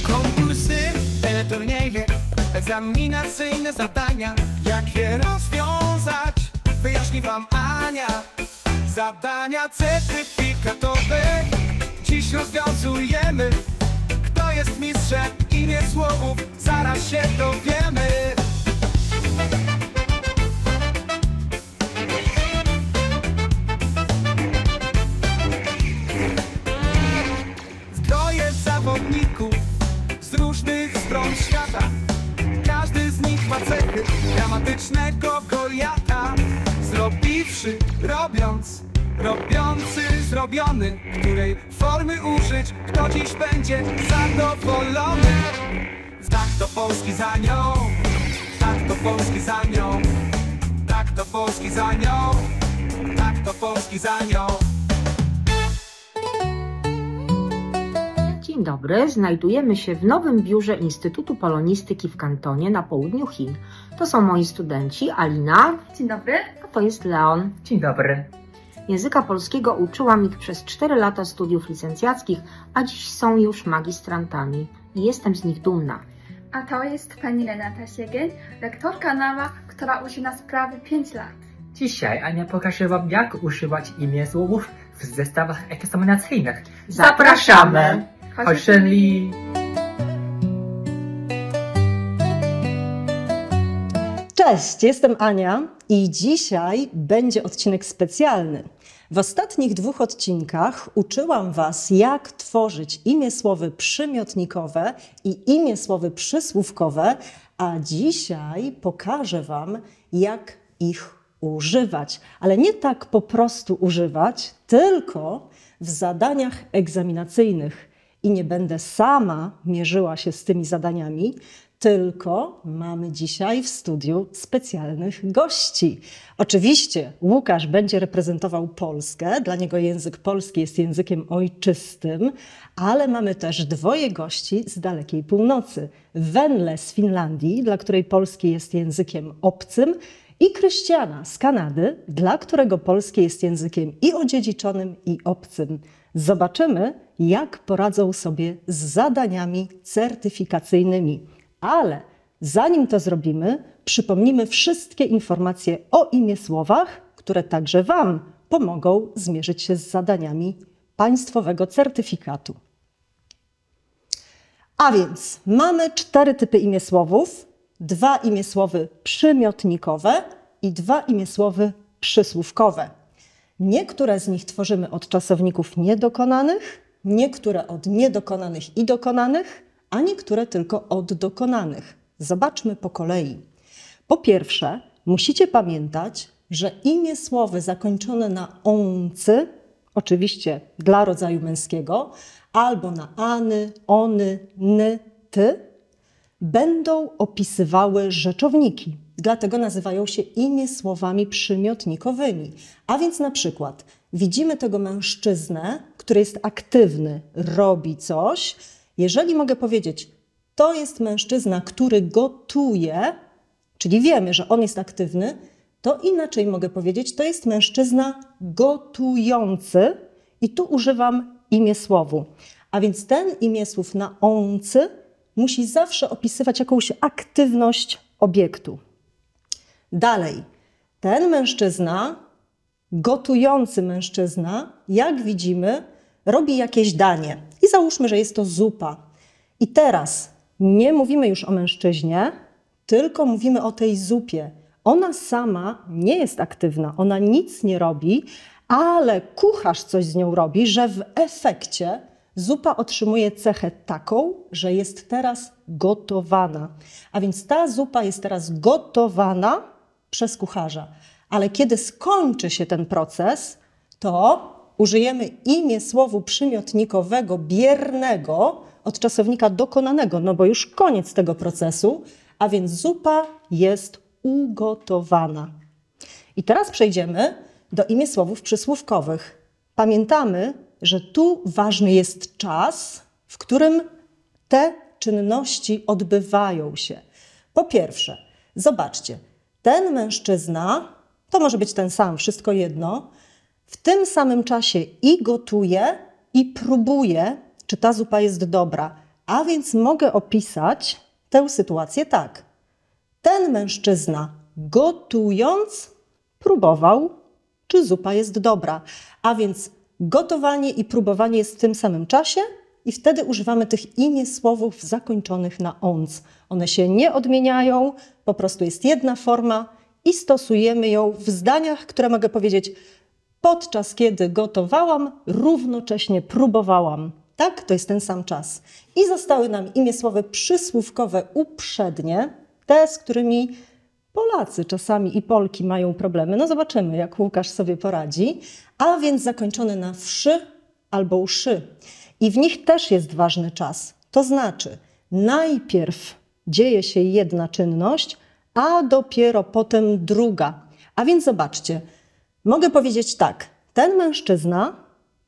Konkursy, turnieje, egzaminacyjne zadania. Jak je rozwiązać, wyjaśni wam Ania. Zadania certyfikatowe dziś rozwiązujemy. Kto jest mistrzem imię słowów, zaraz się dowiemy. Kto jest zawodników z różnych stron świata. Każdy z nich ma cechy dramatycznego Goliata. Zrobiwszy, robiąc, robiący, zrobiony. Której formy użyć, kto dziś będzie zadowolony. Tak to Polski za nią, tak to Polski za nią, tak to Polski za nią, tak to Polski za nią. Dzień dobry, znajdujemy się w nowym biurze Instytutu Polonistyki w Kantonie na południu Chin. To są moi studenci Alina. Dzień dobry. A to jest Leon. Dzień dobry. Języka polskiego uczyłam ich przez 4 lata studiów licencjackich, a dziś są już magistrantami i jestem z nich dumna. A to jest pani Renata Siegeń, lektorka NAWA, która uczy nas prawie 5 lat. Dzisiaj Ania pokaże wam, jak używać imię słowów w zestawach egzaminacyjnych. Zapraszamy! Chodź, Li. Cześć, jestem Ania i dzisiaj będzie odcinek specjalny. W ostatnich 2 odcinkach uczyłam Was, jak tworzyć imiesłowy przymiotnikowe i imiesłowy przysłówkowe, a dzisiaj pokażę Wam, jak ich używać. Ale nie tak po prostu używać, tylko w zadaniach egzaminacyjnych. I nie będę sama mierzyła się z tymi zadaniami, tylko mamy dzisiaj w studiu specjalnych gości. Oczywiście Łukasz będzie reprezentował Polskę, dla niego język polski jest językiem ojczystym, ale mamy też 2 gości z dalekiej północy. Wenle z Finlandii, dla której polski jest językiem obcym, i Krystiana z Kanady, dla którego polski jest językiem i odziedziczonym, i obcym. Zobaczymy, jak poradzą sobie z zadaniami certyfikacyjnymi. Ale zanim to zrobimy, przypomnimy wszystkie informacje o imiesłowach, które także Wam pomogą zmierzyć się z zadaniami państwowego certyfikatu. A więc mamy 4 typy imiesłowów, 2 imiesłowy przymiotnikowe i 2 imiesłowy przysłówkowe. Niektóre z nich tworzymy od czasowników niedokonanych, niektóre od niedokonanych i dokonanych, a niektóre tylko od dokonanych. Zobaczmy po kolei. Po pierwsze, musicie pamiętać, że imiesłowy zakończone na oncy, oczywiście dla rodzaju męskiego, albo na any, ony, ny, ty, będą opisywały rzeczowniki. Dlatego nazywają się imiesłowami przymiotnikowymi. A więc na przykład widzimy tego mężczyznę, który jest aktywny, robi coś. Jeżeli mogę powiedzieć, to jest mężczyzna, który gotuje, czyli wiemy, że on jest aktywny, to inaczej mogę powiedzieć, to jest mężczyzna gotujący i tu używam imiesłowu. A więc ten imiesłów na oncy musi zawsze opisywać jakąś aktywność obiektu. Dalej, ten mężczyzna, gotujący mężczyzna, jak widzimy, robi jakieś danie. I załóżmy, że jest to zupa. I teraz nie mówimy już o mężczyźnie, tylko mówimy o tej zupie. Ona sama nie jest aktywna, ona nic nie robi, ale kucharz coś z nią robi, że w efekcie zupa otrzymuje cechę taką, że jest teraz gotowana. A więc ta zupa jest teraz gotowana przez kucharza. Ale kiedy skończy się ten proces, to użyjemy imiesłowu przymiotnikowego biernego od czasownika dokonanego, no bo już koniec tego procesu, a więc zupa jest ugotowana. I teraz przejdziemy do imiesłowów przysłówkowych. Pamiętamy, że tu ważny jest czas, w którym te czynności odbywają się. Po pierwsze, zobaczcie, ten mężczyzna, to może być ten sam, wszystko jedno, w tym samym czasie i gotuję, i próbuję, czy ta zupa jest dobra. A więc mogę opisać tę sytuację tak. Ten mężczyzna gotując próbował, czy zupa jest dobra. A więc gotowanie i próbowanie jest w tym samym czasie i wtedy używamy tych imiesłowów zakończonych na -onc. One się nie odmieniają, po prostu jest jedna forma i stosujemy ją w zdaniach, które mogę powiedzieć podczas kiedy gotowałam, równocześnie próbowałam. Tak, to jest ten sam czas. I zostały nam imiesłowy przysłówkowe uprzednie, te, z którymi Polacy czasami i Polki mają problemy. No zobaczymy, jak Łukasz sobie poradzi. A więc zakończone na wszy albo uszy. I w nich też jest ważny czas. To znaczy, najpierw dzieje się jedna czynność, a dopiero potem druga. A więc zobaczcie, mogę powiedzieć tak. Ten mężczyzna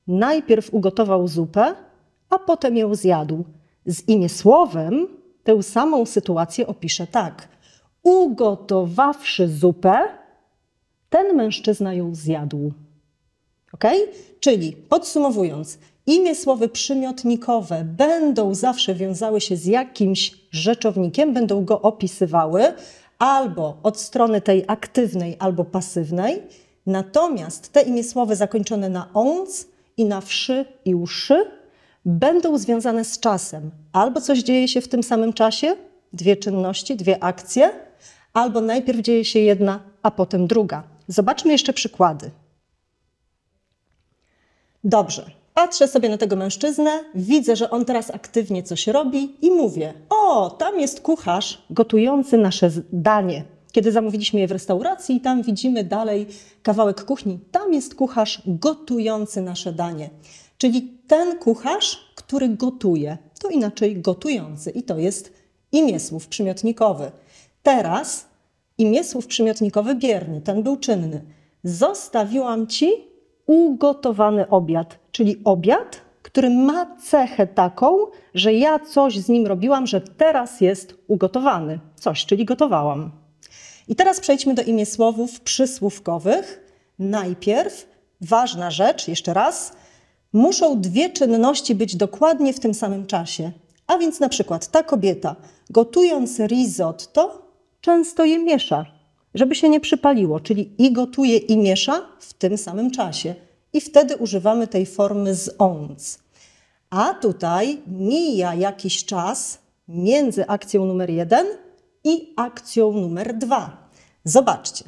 najpierw ugotował zupę, a potem ją zjadł. Z imiesłowem tę samą sytuację opiszę tak. Ugotowawszy zupę, ten mężczyzna ją zjadł. Ok? Czyli podsumowując, imiesłowy przymiotnikowe będą zawsze wiązały się z jakimś rzeczownikiem, będą go opisywały albo od strony tej aktywnej, albo pasywnej. Natomiast te imiesłowe zakończone na -onc i na wszy i uszy będą związane z czasem. Albo coś dzieje się w tym samym czasie, dwie czynności, dwie akcje, albo najpierw dzieje się jedna, a potem druga. Zobaczmy jeszcze przykłady. Dobrze, patrzę sobie na tego mężczyznę, widzę, że on teraz aktywnie coś robi i mówię: o, tam jest kucharz gotujący nasze danie. Kiedy zamówiliśmy je w restauracji i tam widzimy dalej kawałek kuchni, tam jest kucharz gotujący nasze danie. Czyli ten kucharz, który gotuje, to inaczej gotujący i to jest imiesłów przymiotnikowy. Teraz imiesłów przymiotnikowy bierny, ten był czynny. Zostawiłam ci ugotowany obiad, czyli obiad, który ma cechę taką, że ja coś z nim robiłam, że teraz jest ugotowany. Coś, czyli gotowałam. I teraz przejdźmy do imiesłowów przysłówkowych. Najpierw, ważna rzecz, jeszcze raz, muszą dwie czynności być dokładnie w tym samym czasie. A więc na przykład ta kobieta, gotując risotto, często je miesza, żeby się nie przypaliło, czyli i gotuje, i miesza w tym samym czasie. I wtedy używamy tej formy z -onc. A tutaj mija jakiś czas między akcją numer 1 i akcją numer 2. Zobaczcie.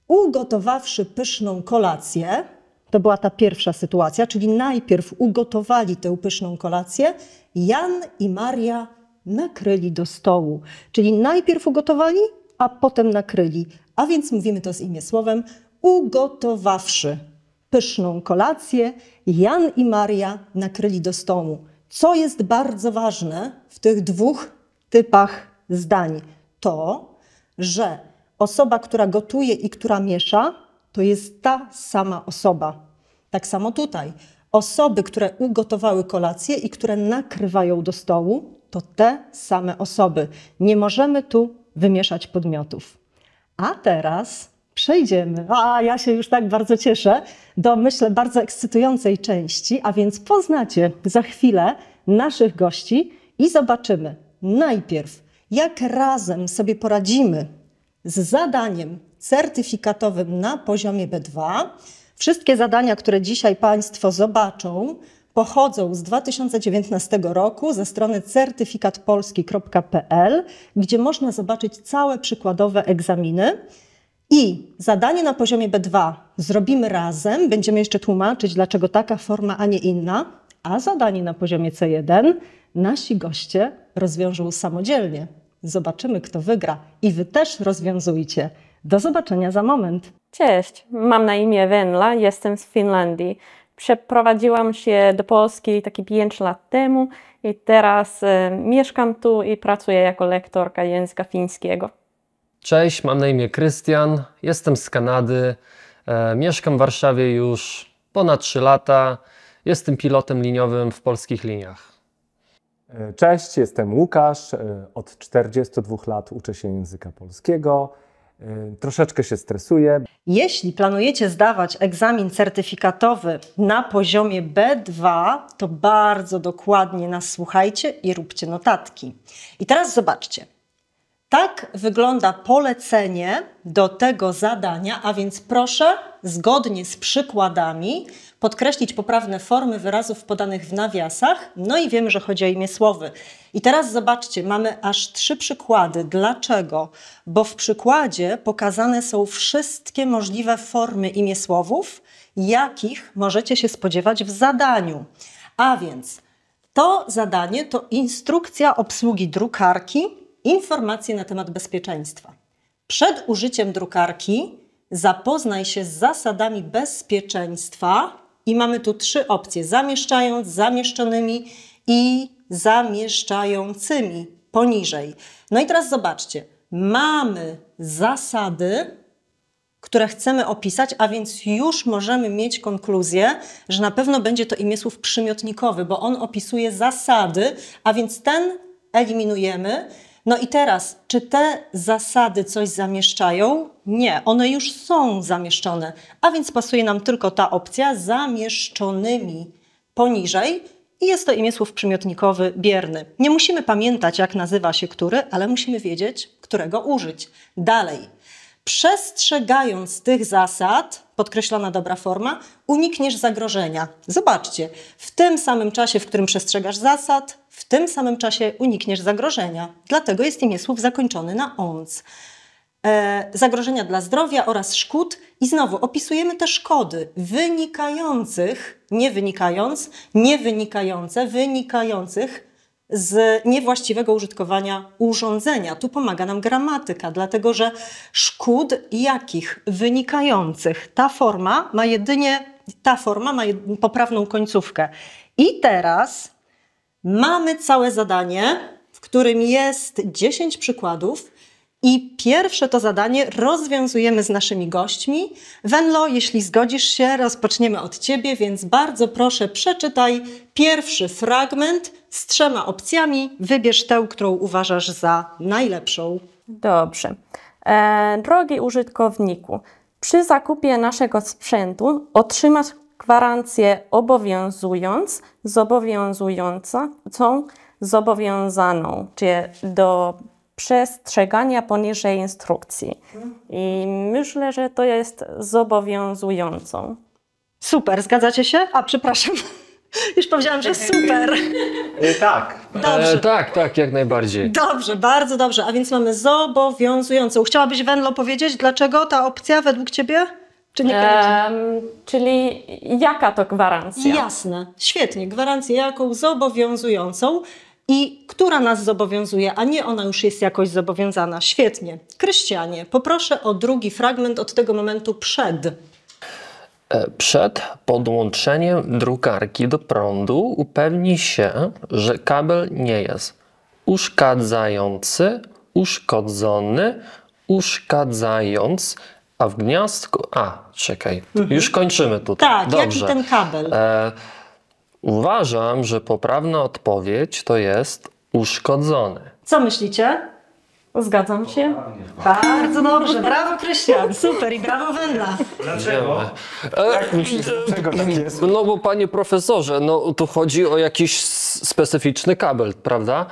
Ugotowawszy pyszną kolację, to była ta pierwsza sytuacja, czyli najpierw ugotowali tę pyszną kolację, Jan i Maria nakryli do stołu. Czyli najpierw ugotowali, a potem nakryli. A więc mówimy to z imiesłowem ugotowawszy pyszną kolację, Jan i Maria nakryli do stołu. Co jest bardzo ważne w tych dwóch typach zdań? To, że osoba, która gotuje i która miesza, to jest ta sama osoba. Tak samo tutaj. Osoby, które ugotowały kolację i które nakrywają do stołu, to te same osoby. Nie możemy tu wymieszać podmiotów. A teraz przejdziemy, ja się już tak bardzo cieszę, do myślę bardzo ekscytującej części, a więc poznacie za chwilę naszych gości i zobaczymy najpierw, jak razem sobie poradzimy z zadaniem certyfikatowym na poziomie B2. Wszystkie zadania, które dzisiaj Państwo zobaczą, pochodzą z 2019 roku ze strony certyfikatpolski.pl, gdzie można zobaczyć całe przykładowe egzaminy. I zadanie na poziomie B2 zrobimy razem, będziemy jeszcze tłumaczyć, dlaczego taka forma, a nie inna, a zadanie na poziomie C1 nasi goście rozwiążą samodzielnie. Zobaczymy, kto wygra i Wy też rozwiązujcie. Do zobaczenia za moment. Cześć, mam na imię Venla, jestem z Finlandii. Przeprowadziłam się do Polski takie 5 lat temu i teraz mieszkam tu i pracuję jako lektorka języka fińskiego. Cześć, mam na imię Krystian, jestem z Kanady, mieszkam w Warszawie już ponad 3 lata, jestem pilotem liniowym w Polskich Liniach. Cześć, jestem Łukasz, od 42 lat uczę się języka polskiego. troszeczkę się stresuję. Jeśli planujecie zdawać egzamin certyfikatowy na poziomie B2, to bardzo dokładnie nas słuchajcie i róbcie notatki. I teraz zobaczcie. Tak wygląda polecenie do tego zadania, a więc proszę zgodnie z przykładami podkreślić poprawne formy wyrazów podanych w nawiasach. No i wiemy, że chodzi o imię słowy. I teraz zobaczcie, mamy aż 3 przykłady. Dlaczego? Bo w przykładzie pokazane są wszystkie możliwe formy imiesłowów, jakich możecie się spodziewać w zadaniu. A więc to zadanie to instrukcja obsługi drukarki, informacje na temat bezpieczeństwa. Przed użyciem drukarki zapoznaj się z zasadami bezpieczeństwa i mamy tu 3 opcje: zamieszczając, zamieszczonymi i zamieszczającymi poniżej. No i teraz zobaczcie, mamy zasady, które chcemy opisać, a więc już możemy mieć konkluzję, że na pewno będzie to imię słów przymiotnikowy, bo on opisuje zasady, a więc ten eliminujemy. No i teraz, czy te zasady coś zamieszczają? Nie, one już są zamieszczone, a więc pasuje nam tylko ta opcja zamieszczonymi poniżej i jest to imię słów przymiotnikowy bierny. Nie musimy pamiętać, jak nazywa się który, ale musimy wiedzieć, którego użyć. Dalej, przestrzegając tych zasad, podkreślona dobra forma, unikniesz zagrożenia. Zobaczcie, w tym samym czasie, w którym przestrzegasz zasad, w tym samym czasie unikniesz zagrożenia. Dlatego jest imię słów zakończony na -onc. Zagrożenia dla zdrowia oraz szkód. I znowu opisujemy te szkody wynikających, nie wynikając, nie wynikające, wynikających z niewłaściwego użytkowania urządzenia. Tu pomaga nam gramatyka, dlatego że szkód jakich? Wynikających. Ta forma ma poprawną końcówkę. I teraz mamy całe zadanie, w którym jest 10 przykładów i pierwsze to zadanie rozwiązujemy z naszymi gośćmi. Wenlo, jeśli zgodzisz się, rozpoczniemy od Ciebie, więc bardzo proszę, przeczytaj pierwszy fragment z 3 opcjami. Wybierz tę, którą uważasz za najlepszą. Dobrze. Drogi użytkowniku, przy zakupie naszego sprzętu otrzymasz gwarancję obowiązując, zobowiązującą, zobowiązaną, czyli do przestrzegania poniżej instrukcji. I myślę, że to jest zobowiązującą. Super, zgadzacie się? A, przepraszam. Już powiedziałam, że super. Tak. Dobrze. Tak, jak najbardziej. Dobrze, bardzo dobrze. A więc mamy zobowiązującą. Chciałabyś, Wenlo, powiedzieć, dlaczego ta opcja według Ciebie? Czy niekoniecznie? Czyli jaka to gwarancja? Jasne, świetnie. Gwarancję jaką? Zobowiązującą. I która nas zobowiązuje, a nie ona już jest jakoś zobowiązana. Świetnie. Krystianie, poproszę o drugi fragment od tego momentu przed. Przed podłączeniem drukarki do prądu upewnij się, że kabel nie jest uszkadzający, uszkodzony, uszkadzając, a w gniazdku... już kończymy tutaj. Tak, dobrze. jaki ten kabel? Uważam, że poprawna odpowiedź to jest uszkodzony. Co myślicie? Zgadzam się. Bardzo dobrze, brawo Krystian, super i brawo Wenla. Dlaczego? Jak myślisz, dlaczego tak jest? No bo panie profesorze, no tu chodzi o jakiś specyficzny kabel, prawda?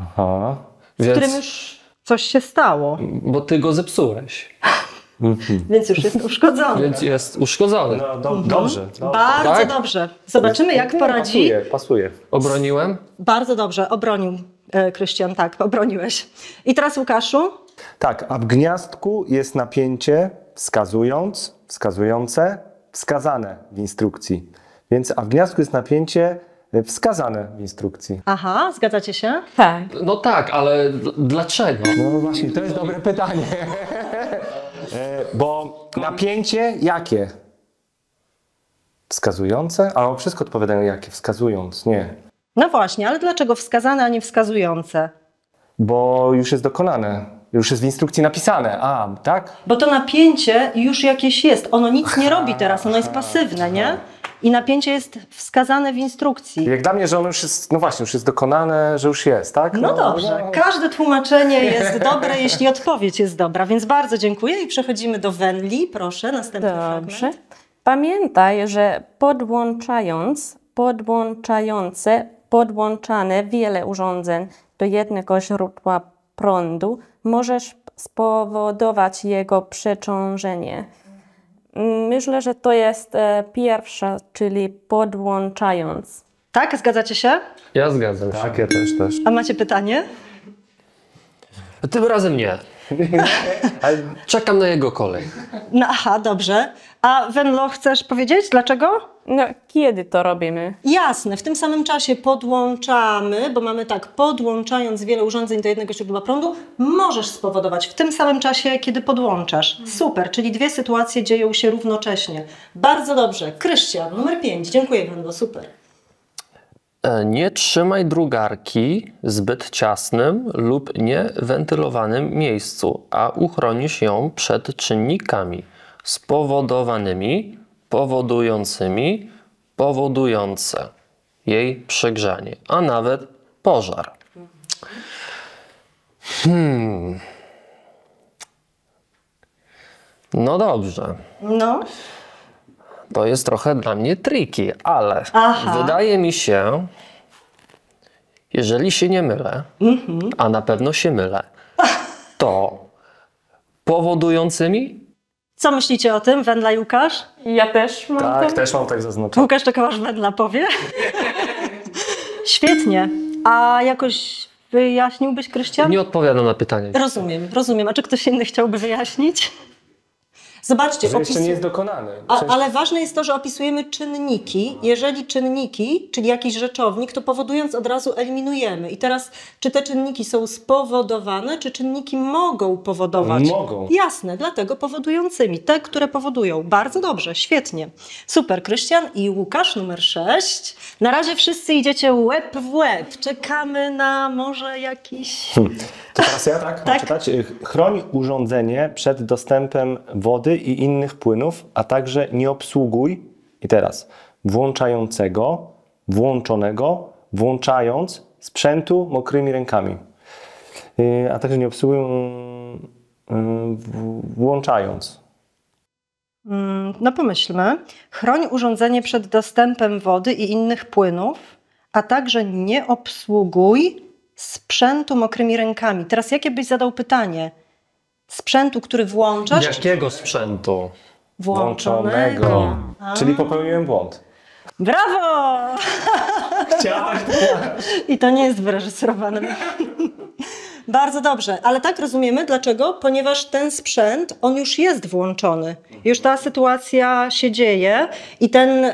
Aha. Z którym już coś się stało. Bo ty go zepsułeś. Więc już jest uszkodzony. Więc jest uszkodzony. No, dobrze. Bardzo Tak? dobrze. Zobaczymy, jak poradzi. Pasuje. Obroniłem? Bardzo dobrze, obronił Krystian, tak, obroniłeś. I teraz Łukaszu? Tak, a w gniazdku jest napięcie wskazując, wskazujące, wskazane w instrukcji. Więc a w gniazdku jest napięcie wskazane w instrukcji. Aha, zgadzacie się? Tak. No tak, ale dlaczego? No właśnie, to jest dobre pytanie. Bo napięcie jakie? Wskazujące? A wszystko odpowiadają jakie? Wskazując, nie. No właśnie, ale dlaczego wskazane, a nie wskazujące? Bo już jest dokonane. Już jest w instrukcji napisane. A, tak? Bo to napięcie już jakieś jest. Ono nic nie robi teraz, ono jest pasywne, nie? i napięcie jest wskazane w instrukcji. Jak dla mnie, że ono już jest, no właśnie, już jest dokonane, że już jest, tak? No dobrze, każde tłumaczenie jest dobre, jeśli odpowiedź jest dobra, więc bardzo dziękuję i przechodzimy do Wenli. Proszę, następny Dobrze. fragment. Pamiętaj, że podłączane wiele urządzeń do jednego źródła prądu możesz spowodować jego przeciążenie. Myślę, że to jest pierwsza, czyli podłączając. Tak, zgadzacie się? Ja zgadzam się. Tak, ja też. A macie pytanie? Tym razem nie. Czekam na jego kolej. No aha, dobrze. A Wenlo, chcesz powiedzieć dlaczego? No, kiedy to robimy? Jasne, w tym samym czasie podłączamy, bo mamy tak, podłączając wiele urządzeń do jednego źródła prądu, możesz spowodować w tym samym czasie, kiedy podłączasz. Super, czyli dwie sytuacje dzieją się równocześnie. Bardzo dobrze. Krystian, numer 5. Dziękuję, Wenlo, super. Nie trzymaj drukarki w zbyt ciasnym lub niewentylowanym miejscu, a uchronisz ją przed czynnikami spowodowanymi, powodujące jej przegrzanie, a nawet pożar. No dobrze. No, To jest trochę dla mnie tricky, ale Aha. wydaje mi się, jeżeli się nie mylę, a na pewno się mylę, to powodującymi? co myślicie o tym, Wendla i Łukasz? Ja też mam Tak, to. też mam tak zaznaczone. Łukasz, czego aż Wendla powie? Świetnie. A jakoś wyjaśniłbyś, Krystian? Nie odpowiadam na pytanie. Rozumiem. A czy ktoś inny chciałby wyjaśnić? Zobaczcie, Że jeszcze nie jest dokonany. ale ważne jest to, że opisujemy czynniki. Jeżeli czynniki, czyli jakiś rzeczownik, to powodując od razu eliminujemy. I teraz, czy te czynniki są spowodowane, czy czynniki mogą powodować? Mogą. Jasne, dlatego powodującymi. Te, które powodują. Bardzo dobrze, świetnie. Super, Krystian i Łukasz, numer 6. Na razie wszyscy idziecie łeb w łeb. Czekamy na może jakiś... To teraz ja tak? Mam czytać? Chroń urządzenie przed dostępem wody i innych płynów, a także nie obsługuj, i teraz, włączającego, włączonego, włączając sprzętu mokrymi rękami. A także nie obsługuj, włączając. No pomyślmy. Chroń urządzenie przed dostępem wody i innych płynów, a także nie obsługuj sprzętu mokrymi rękami. Teraz jakie byś zadał pytanie? Sprzętu, który włączasz? Jakiego sprzętu? Włączonego. Czyli popełniłem błąd. Brawo! Chciałaś. I to nie jest wyreżyserowane. Bardzo dobrze, ale tak rozumiemy. Dlaczego? Ponieważ ten sprzęt, on już jest włączony. Już ta sytuacja się dzieje i ten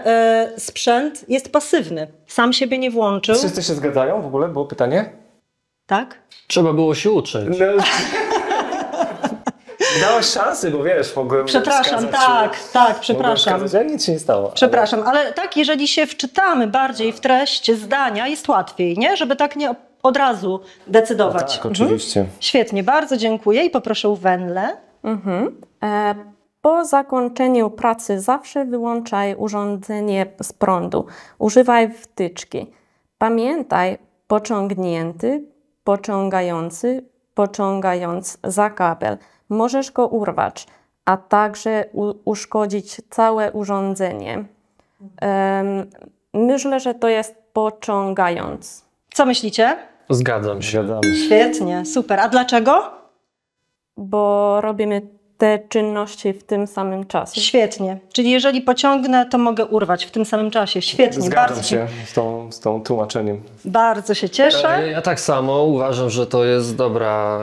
sprzęt jest pasywny. Sam siebie nie włączył. Wszyscy się zgadzają w ogóle? Było pytanie? Tak? Trzeba było się uczyć. Dałaś szansy, bo wiesz, mogłem Przepraszam, wskazać, tak, przepraszam. Mogłem wskazać, ale nic się nie stało. Przepraszam, ale tak, jeżeli się wczytamy bardziej w treść zdania, jest łatwiej, nie? Żeby tak nie od razu decydować. Tak, oczywiście. Świetnie, bardzo dziękuję i poproszę Wenlę. Po zakończeniu pracy zawsze wyłączaj urządzenie z prądu. Używaj wtyczki. Pamiętaj, pociągnięty, pociągający, pociągając za kabel. Możesz go urwać, a także uszkodzić całe urządzenie. Myślę, że to jest pociągając. Co myślicie? Zgadzam się. Świetnie, super. A dlaczego? Bo robimy te czynności w tym samym czasie. Świetnie. Czyli jeżeli pociągnę, to mogę urwać w tym samym czasie. Świetnie. Zgadzam się z tą tłumaczeniem. Bardzo się cieszę. Ja tak samo uważam, że to jest dobra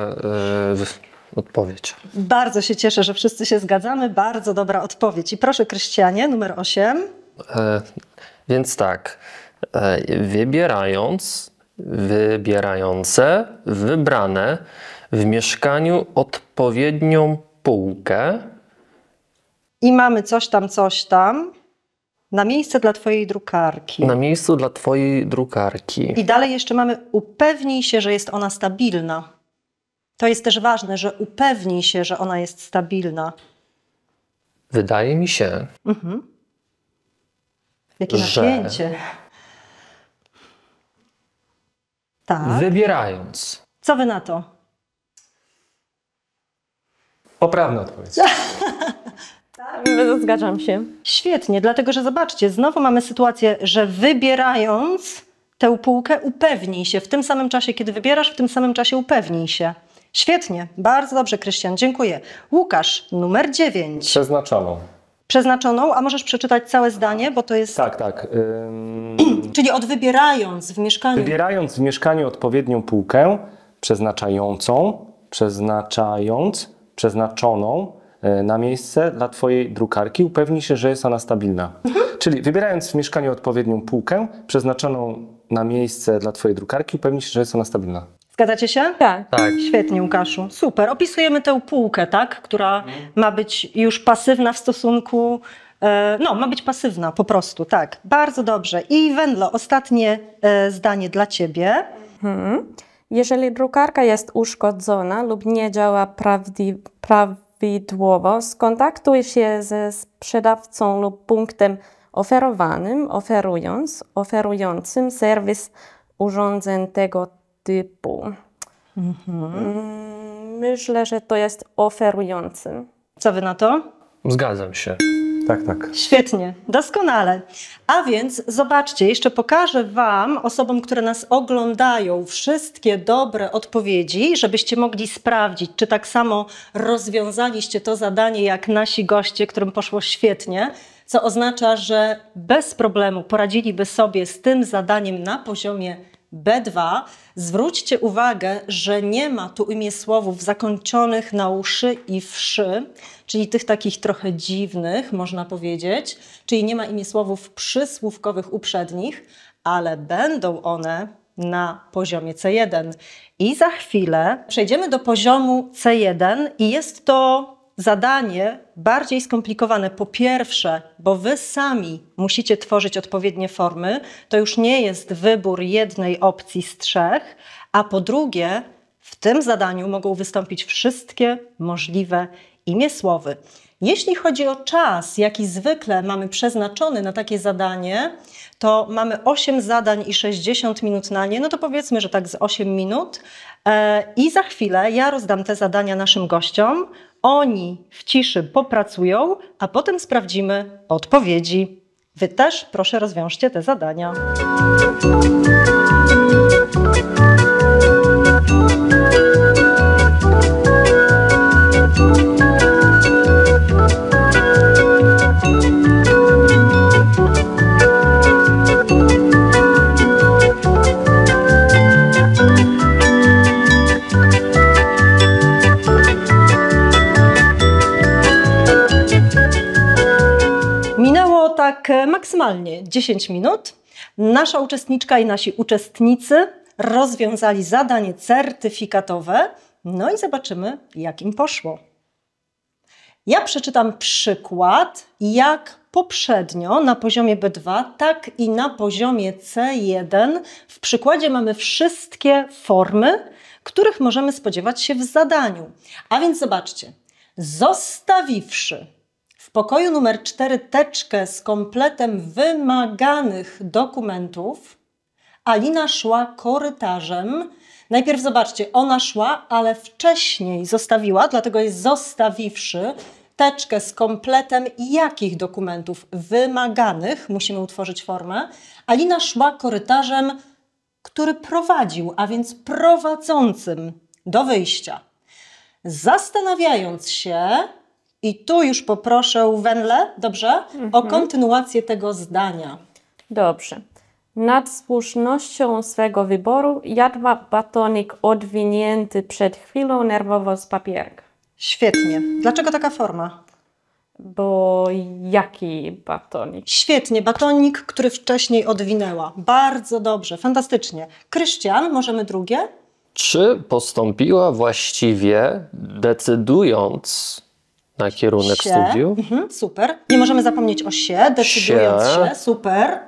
odpowiedź. Bardzo się cieszę, że wszyscy się zgadzamy. Bardzo dobra odpowiedź. I proszę, Krystianie, numer 8. Więc tak, wybierające, wybrane w mieszkaniu odpowiednią półkę. I mamy coś tam. Na miejsce dla twojej drukarki. Na miejscu dla twojej drukarki. I dalej jeszcze mamy upewnij się, że jest ona stabilna. To jest też ważne, że upewnij się, że ona jest stabilna. Wydaje mi się, Jakie że napięcie. Tak. wybierając. Co wy na to? Poprawna odpowiedź. Zgadzam się. Świetnie, dlatego że zobaczcie, znowu mamy sytuację, że wybierając tę półkę, upewnij się. W tym samym czasie, kiedy wybierasz, w tym samym czasie upewnij się. Świetnie, bardzo dobrze, Krystian, dziękuję. Łukasz, numer 9. Przeznaczoną. Przeznaczoną, a możesz przeczytać całe zdanie, bo to jest... Tak. Czyli od wybierając w mieszkaniu. Wybierając w mieszkaniu odpowiednią półkę, przeznaczoną na miejsce dla twojej drukarki, upewnij się, że jest ona stabilna. Czyli wybierając w mieszkaniu odpowiednią półkę, przeznaczoną na miejsce dla twojej drukarki, upewnij się, że jest ona stabilna. Zgadzacie się? Tak. Tak. Świetnie, Łukaszu. Super. Opisujemy tę półkę, tak? Która ma być już pasywna w stosunku... No, ma być pasywna po prostu, tak. Bardzo dobrze. I Wendlo, ostatnie zdanie dla ciebie. Jeżeli drukarka jest uszkodzona lub nie działa prawidłowo, skontaktuj się ze sprzedawcą lub punktem oferującym serwis urządzeń tego typu. Myślę, że to jest oferujący. Co wy na to? Zgadzam się. Tak. Świetnie, doskonale. A więc zobaczcie, jeszcze pokażę wam, osobom, które nas oglądają, wszystkie dobre odpowiedzi, żebyście mogli sprawdzić, czy tak samo rozwiązaliście to zadanie jak nasi goście, którym poszło świetnie, co oznacza, że bez problemu poradziliby sobie z tym zadaniem na poziomie B2. Zwróćcie uwagę, że nie ma tu imiesłowów zakończonych na uszy i wszy, czyli tych takich trochę dziwnych, można powiedzieć, czyli nie ma imiesłowów przysłówkowych uprzednich, ale będą one na poziomie C1. I za chwilę przejdziemy do poziomu C1 i jest to zadanie bardziej skomplikowane. Po pierwsze, bo wy sami musicie tworzyć odpowiednie formy, to już nie jest wybór jednej opcji z 3, a po drugie, w tym zadaniu mogą wystąpić wszystkie możliwe imiesłowy. Jeśli chodzi o czas, jaki zwykle mamy przeznaczony na takie zadanie, to mamy 8 zadań i 60 minut na nie, no to powiedzmy, że tak z 8 minut. I za chwilę ja rozdam te zadania naszym gościom. Oni w ciszy popracują, a potem sprawdzimy odpowiedzi. Wy też proszę rozwiążcie te zadania. Minęło tak maksymalnie 10 minut. Nasza uczestniczka i nasi uczestnicy rozwiązali zadanie certyfikatowe. No i zobaczymy, jak im poszło. Ja przeczytam przykład, jak poprzednio na poziomie B2, tak i na poziomie C1. W przykładzie mamy wszystkie formy, których możemy spodziewać się w zadaniu. A więc zobaczcie, zostawiwszy w pokoju numer 4 teczkę z kompletem wymaganych dokumentów, Alina szła korytarzem. Najpierw zobaczcie, ona szła, ale wcześniej zostawiła, dlatego jest zostawiwszy teczkę z kompletem jakich dokumentów wymaganych, musimy utworzyć formę. Alina szła korytarzem, który prowadził, a więc prowadzącym do wyjścia. Zastanawiając się, i tu już poproszę Wenle, dobrze, o kontynuację tego zdania. Dobrze. Nad słusznością swego wyboru jadła batonik odwinięty przed chwilą nerwowo z papierka. Świetnie. Dlaczego taka forma? Bo jaki batonik? Świetnie, batonik, który wcześniej odwinęła. Bardzo dobrze, fantastycznie. Krystian, możemy drugie? Czy postąpiła właściwie, decydując na kierunek studiów? Super. Nie możemy zapomnieć o się, decydując się. Super.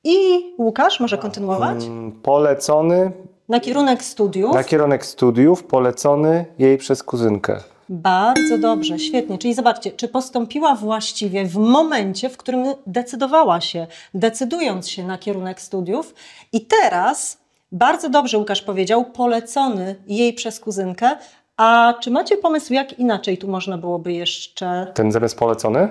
I Łukasz, może kontynuować? Polecony Na kierunek studiów. na kierunek studiów, polecony jej przez kuzynkę. Bardzo dobrze, świetnie. Czyli zobaczcie, czy postąpiła właściwie w momencie, w którym decydowała się, decydując się na kierunek studiów. I teraz, bardzo dobrze Łukasz powiedział, polecony jej przez kuzynkę. A czy macie pomysł, jak inaczej tu można byłoby jeszcze... Ten zamiast polecony?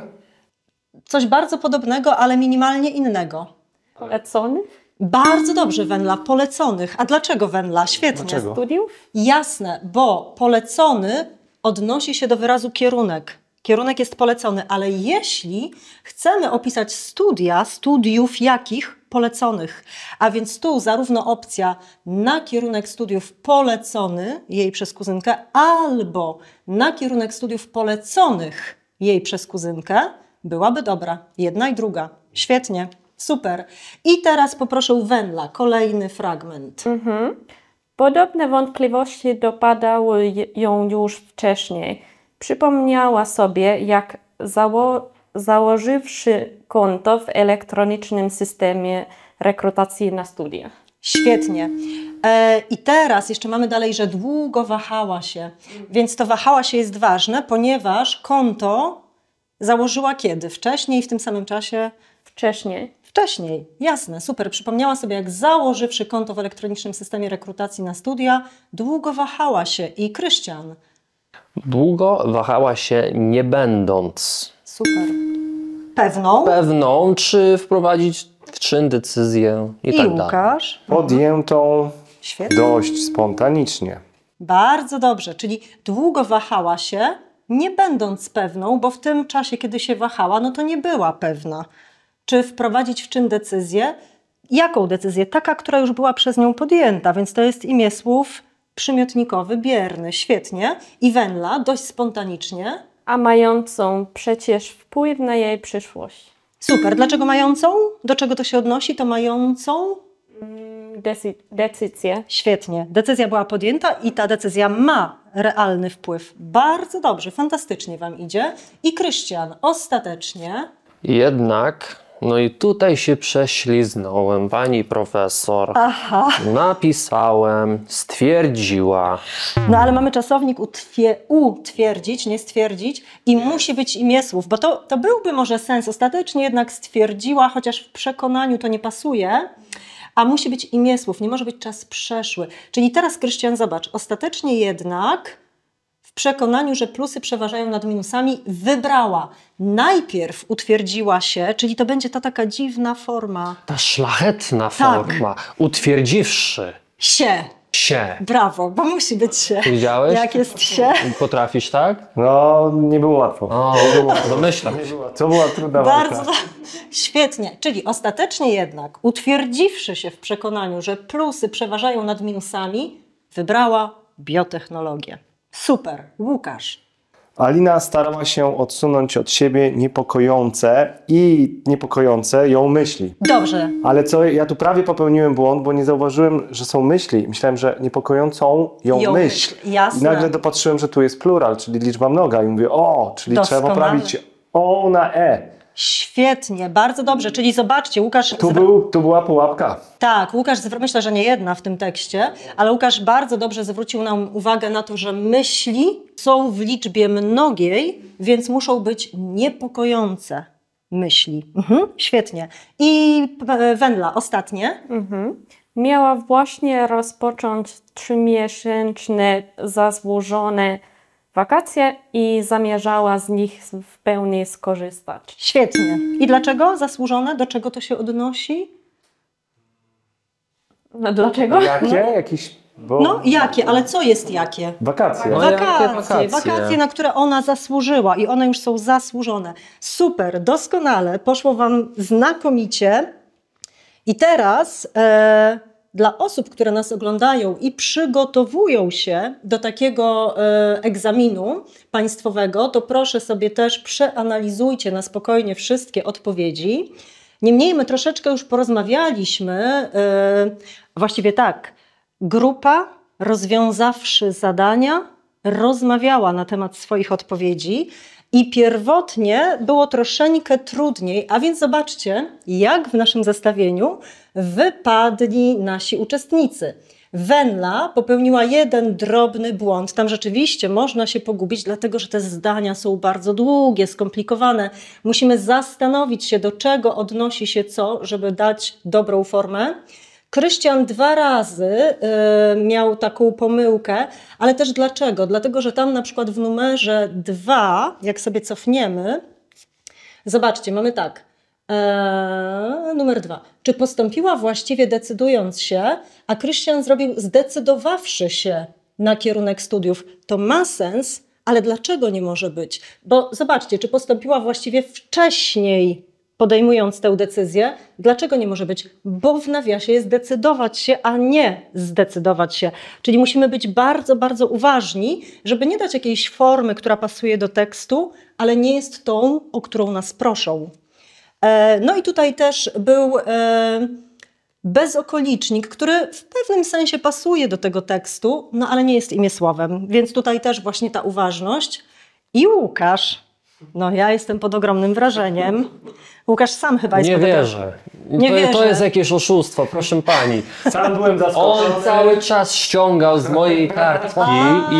Coś bardzo podobnego, ale minimalnie innego. Polecony? Bardzo dobrze, Wenla, poleconych. A dlaczego Wenla? Świetnie. Dlaczego? Studiów? Jasne, bo polecony odnosi się do wyrazu kierunek. Kierunek jest polecony, ale jeśli chcemy opisać studia, studiów jakich? Poleconych. A więc tu zarówno opcja na kierunek studiów polecony jej przez kuzynkę, albo na kierunek studiów poleconych jej przez kuzynkę byłaby dobra. Jedna i druga. Świetnie. Super. I teraz poproszę Wenla, kolejny fragment. Podobne wątpliwości dopadały ją już wcześniej. Przypomniała sobie, jak założywszy konto w elektronicznym systemie rekrutacji na studia. Świetnie. I teraz jeszcze mamy dalej, że długo wahała się. Więc to wahała się jest ważne, ponieważ konto założyła kiedy? Wcześniej, w tym samym czasie? Wcześniej. Wcześniej, jasne, super. Przypomniała sobie, jak założywszy konto w elektronicznym systemie rekrutacji na studia, długo wahała się. I Krystian. Długo wahała się, nie będąc Super. Pewną. pewną, czy wprowadzić czyn, decyzję i tak dalej. Łukasz. Podjętą Świetnie. dość spontanicznie. Bardzo dobrze, czyli długo wahała się, nie będąc pewną, bo w tym czasie, kiedy się wahała, no to nie była pewna. Czy wprowadzić w czyn decyzję? Jaką decyzję? Taka, która już była przez nią podjęta, więc to jest imię słów przymiotnikowy, bierny. Świetnie. I Wenla, dość spontanicznie. A mającą przecież wpływ na jej przyszłość. Super. Dlaczego mającą? Do czego to się odnosi? To mającą? Decyzję. Świetnie. Decyzja była podjęta i ta decyzja ma realny wpływ. Bardzo dobrze, fantastycznie Wam idzie. I Krystian, ostatecznie... Jednak, no i tutaj się prześliznąłem, pani profesor. Aha. Napisałem, stwierdziła. No ale mamy czasownik utwierdzić, nie stwierdzić i musi być imię słów, bo to byłby może sens. Ostatecznie jednak stwierdziła, chociaż w przekonaniu to nie pasuje, a musi być imię słów, nie może być czas przeszły. Czyli teraz, Krystian, zobacz, ostatecznie jednak w przekonaniu, że plusy przeważają nad minusami, wybrała. Najpierw utwierdziła się, czyli to będzie ta taka dziwna forma. Ta szlachetna Tak. forma, utwierdziwszy Się. się. Brawo, bo musi być się. Widziałeś? Jak jest się? Potrafisz, tak? No, nie było łatwo. O, domyślam się. To była trudna Bardzo walka. świetnie. Czyli ostatecznie jednak, utwierdziwszy się w przekonaniu, że plusy przeważają nad minusami, wybrała biotechnologię. Super. Łukasz. Alina starała się odsunąć od siebie niepokojące ją myśli. Dobrze. Ale ja tu prawie popełniłem błąd, bo nie zauważyłem, że są myśli. Myślałem, że niepokojącą ją myśl. Jasne. I nagle dopatrzyłem, że tu jest plural, czyli liczba mnoga. I mówię, czyli trzeba Doskonale. poprawić o na e. Świetnie, bardzo dobrze. Czyli zobaczcie, Łukasz... Tu była pułapka. Tak, Łukasz, myślę, że nie jedna w tym tekście, ale Łukasz bardzo dobrze zwrócił nam uwagę na to, że myśli są w liczbie mnogiej, więc muszą być niepokojące myśli. Świetnie. I Wenla, ostatnie. Miała właśnie rozpocząć 3-miesięczne zasłużone wakacje i zamierzała z nich w pełni skorzystać. Świetnie. I dlaczego zasłużone? Do czego to się odnosi? No dlaczego? Jakie? No jakie, ale co jest jakie? Wakacje. No, jakie Wakacje, na które ona zasłużyła i one już są zasłużone. Super, doskonale, poszło Wam znakomicie. I teraz dla osób, które nas oglądają i przygotowują się do takiego egzaminu państwowego, to proszę sobie też przeanalizujcie na spokojnie wszystkie odpowiedzi. Niemniej my troszeczkę już porozmawialiśmy, właściwie tak, grupa, rozwiązawszy zadania, rozmawiała na temat swoich odpowiedzi i pierwotnie było troszeczkę trudniej, a więc zobaczcie, jak w naszym zestawieniu wypadli nasi uczestnicy. Wendla popełniła jeden drobny błąd. Tam rzeczywiście można się pogubić, dlatego że te zdania są bardzo długie, skomplikowane. Musimy zastanowić się, do czego odnosi się co, żeby dać dobrą formę. Krystian 2 razy miał taką pomyłkę, ale też dlaczego? Dlatego, że tam na przykład w numerze 2, jak sobie cofniemy, zobaczcie, mamy tak, numer 2. Czy postąpiła właściwie decydując się, a Krystian zrobił zdecydowawszy się na kierunek studiów. To ma sens, ale dlaczego nie może być? Bo zobaczcie, czy postąpiła właściwie wcześniej, podejmując tę decyzję. Dlaczego nie może być? Bo w nawiasie jest decydować się, a nie zdecydować się. Czyli musimy być bardzo, bardzo uważni, żeby nie dać jakiejś formy, która pasuje do tekstu, ale nie jest tą, o którą nas proszą. No i tutaj też był bezokolicznik, który w pewnym sensie pasuje do tego tekstu, no ale nie jest imiesłowem, więc tutaj też właśnie ta uważność. I Łukasz, no ja jestem pod ogromnym wrażeniem. Łukasz sam chyba jest Nie wierzę. To jest jakieś oszustwo, proszę pani. Sam byłem zaskoczony. On cały czas ściągał z mojej kartki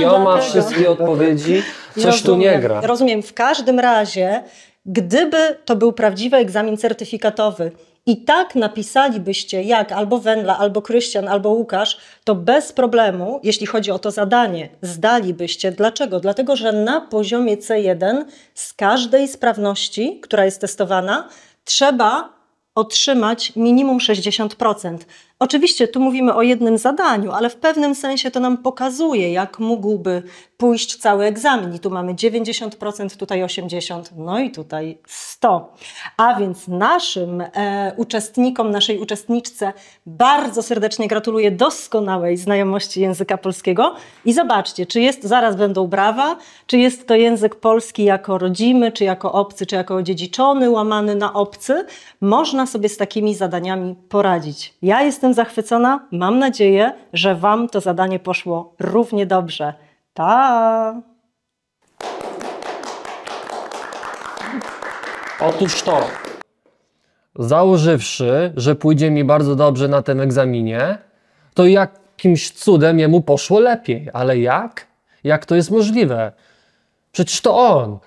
i on ma wszystkie odpowiedzi. Coś tu nie gra. Rozumiem. W każdym razie, gdyby to był prawdziwy egzamin certyfikatowy i tak napisalibyście jak albo Wendla, albo Krystian, albo Łukasz, to bez problemu, jeśli chodzi o to zadanie, zdalibyście. Dlaczego? Dlatego, że na poziomie C1 z każdej sprawności, która jest testowana, trzeba otrzymać minimum 60%. Oczywiście tu mówimy o jednym zadaniu, ale w pewnym sensie to nam pokazuje, jak mógłby pójść cały egzamin. I tu mamy 90%, tutaj 80%, no i tutaj 100%. A więc naszym uczestnikom, naszej uczestniczce bardzo serdecznie gratuluję doskonałej znajomości języka polskiego. I zobaczcie, czy jest, zaraz będą brawa, czy jest to język polski jako rodzimy, czy jako obcy, czy jako odziedziczony, łamany na obcy. Można sobie z takimi zadaniami poradzić. Ja jestem zachwycona, mam nadzieję, że Wam to zadanie poszło równie dobrze. Pa! Otóż to. Założywszy, że pójdzie mi bardzo dobrze na tym egzaminie, to jakimś cudem jemu poszło lepiej. Ale jak? Jak to jest możliwe? Przecież to on.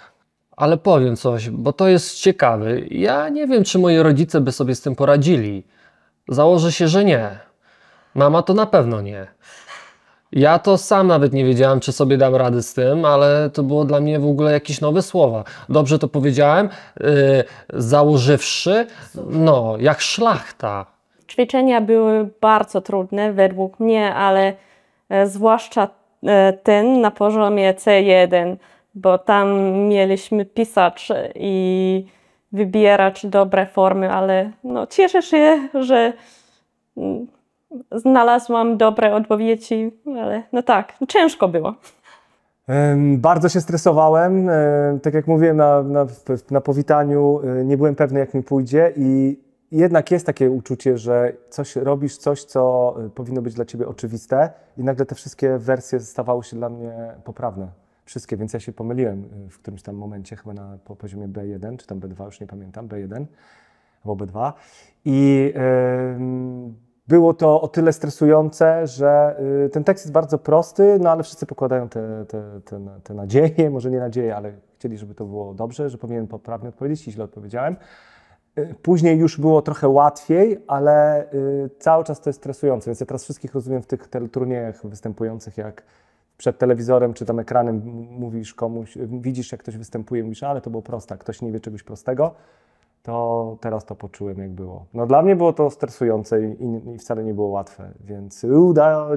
Ale powiem coś, bo to jest ciekawe. Ja nie wiem, czy moi rodzice by sobie z tym poradzili. Założę się, że nie. Mama to na pewno nie. Ja to sam nawet nie wiedziałem, czy sobie dam radę z tym, ale to było dla mnie w ogóle jakieś nowe słowa. Dobrze to powiedziałem? Założywszy, no, jak szlachta. Ćwiczenia były bardzo trudne według mnie, ale zwłaszcza ten na poziomie C1, bo tam mieliśmy pisać i wybierać dobre formy, ale no, cieszę się, że znalazłam dobre odpowiedzi, ale no tak, ciężko było. Bardzo się stresowałem. Tak jak mówiłem na powitaniu, nie byłem pewny, jak mi pójdzie i jednak jest takie uczucie, że coś robisz, coś, co powinno być dla ciebie oczywiste i nagle te wszystkie wersje stawały się dla mnie poprawne. Wszystkie, więc ja się pomyliłem w którymś tam momencie, chyba po poziomie B1, czy tam B2, już nie pamiętam, B1 albo B2. I było to o tyle stresujące, że ten tekst jest bardzo prosty, no ale wszyscy pokładają te nadzieje, może nie nadzieje, ale chcieli, żeby to było dobrze, że powinien poprawnie odpowiedzieć i źle odpowiedziałem. Później już było trochę łatwiej, ale cały czas to jest stresujące, więc ja teraz wszystkich rozumiem w tych teleturniejach występujących, jak przed telewizorem czy tam ekranem mówisz komuś, widzisz, jak ktoś występuje, mówisz, ale to było proste, ktoś nie wie czegoś prostego, to teraz to poczułem, jak było. No dla mnie było to stresujące i wcale nie było łatwe, więc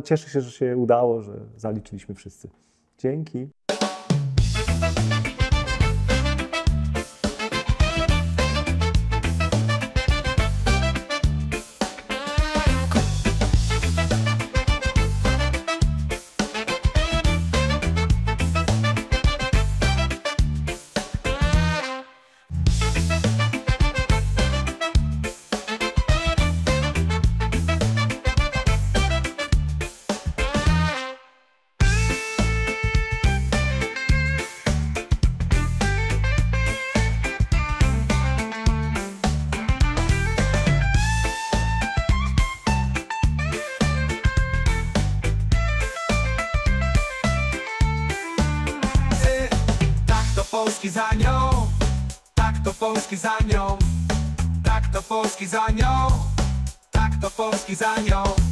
cieszę się, że się udało, że zaliczyliśmy wszyscy. Dzięki. polski za nią. Tak to polski za nią. Tak to polski za nią. Tak to polski za nią.